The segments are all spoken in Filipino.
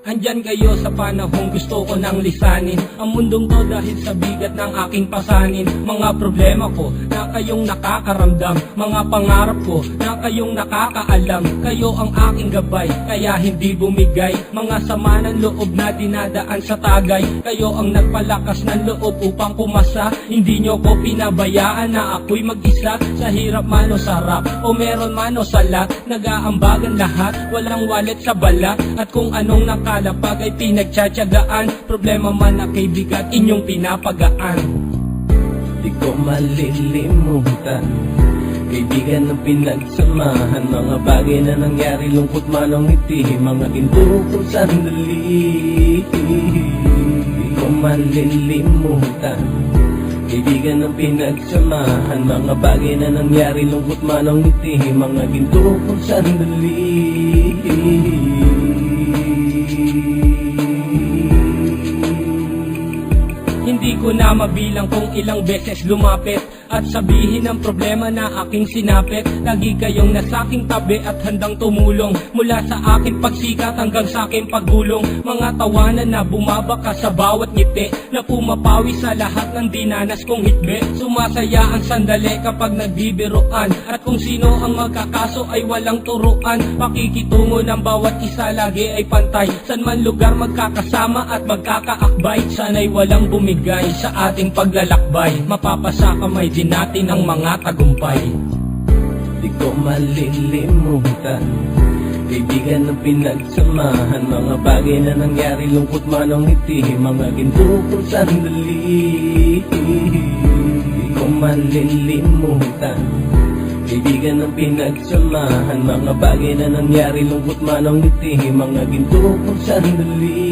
Andyan kayo sa panahong gusto ko nang lisanin ang mundong to dahil sa bigat ng aking pasanin. Mga problema ko na kayong nakakaramdam, mga pangarap ko na kayong nakakaalam. Kayo ang aking gabay, kaya hindi bumigay. Mga sama ng loob na dinadaan sa tagay, kayo ang nagpalakas ng loob upang pumasa. Hindi nyo ko pinabayaan na ako'y mag-isa. Sa hirap man o sarap, o meron man o salat, nag-aambagan lahat, walang wallet sa balat. At kung anong nakalapag ay pinagtsatsagaan, problema man na kay bigat, inyong pinapagaan. Di ko malilimutan, kaibigan ng pinagsamahan, mga bagay na nangyari, lungkot man o ngiti, mga ginto kung sandali. Di ko malilimutan, kaibigan ng pinagsamahan, mga bagay na nangyari, lungkot man o ngiti, mga ginto kung sandali. Hindi ko na mabilang kung ilang beses lumapit at sabihin ang problema na aking sinapit. Lagi kayong nasa aking tabi at handang tumulong, mula sa aking pagsikat hanggang sa aking paggulong. Mga tawanan na bumabaka sa bawat ngiti, na pumapawi sa lahat ng dinanas kong hitbe. Sumasaya ang sandali kapag nagbibiruan, at kung sino ang magkakaso ay walang turuan. Pakikitungo ng bawat isa lagi ay pantay, san man lugar magkakasama at magkakaakbay. Sana'y walang bumigay sa ating paglalakbay, mapapasa kamay din natin ang mga tagumpay. Di ko malilimutan, kaibigan ng pinagsamahan, mga bagay na nangyari, lungkot man o ngiti, mga ginto kung sandali. Di ko malilimutan, kaibigan ng pinagsamahan, mga bagay na nangyari, lungkot man o ngiti, mga ginto kung sandali.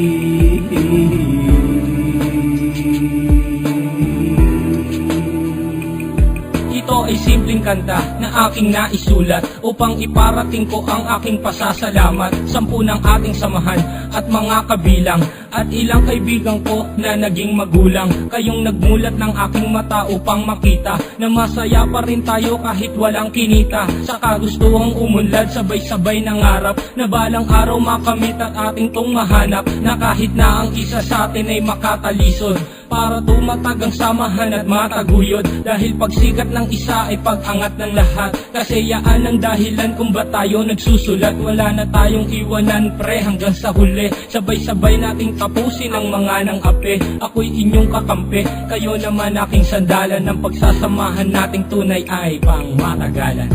Ito ay simpleng kanta na aking naisulat upang iparating ko ang aking pasasalamat. 10 ng ating samahan at mga kabilang, at ilang kaibigan ko na naging magulang. Kayong nagmulat ng aking mata upang makita na masaya pa rin tayo kahit walang kinita. Sa kagustuhang umunlad, sabay-sabay nangarap na balang araw makamit at ating tong mahanap, na kahit na ang isa sa atin ay makatalisod, para tumatag ang samahan at mataguyod. Dahil pagsikat ng isa ay pag-angat ng lahat, kasi yaan ang dahilan kung ba tayo nagsusulat. Wala na tayong iwanan pre hanggang sa huli, sabay-sabay nating tapusin ang mga nang ape. Ako'y inyong kakampi, kayo naman aking sandalan, ng pagsasamahan nating tunay ay pang matagalan.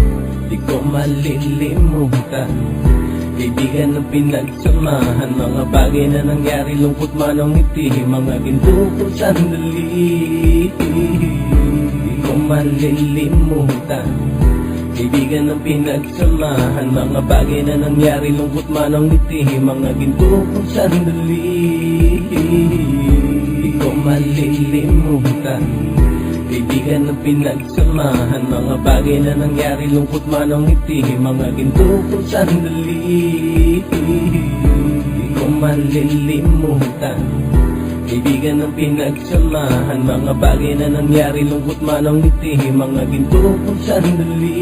Di ko malilimutan, kaibigan ng pinagsamahan, mga bagay na nangyari, lungkot man o ngiti, mga ginto kung sandali. Di ko malilimutan, kaibigan ng pinagsamahan, mga bagay na nangyari, lungkot man o ngiti, mga ginto kung sandali. Di ko malilimutan, kaibigan ng pinagsamahan, mga bagay na nangyari, lungkot man o ngiti, mga ginto kung sandali. Di ko malilimutan, kaibigan ng pinagsamahan, mga bagay na nangyari, lungkot man o ngiti, mga ginto kung sandali.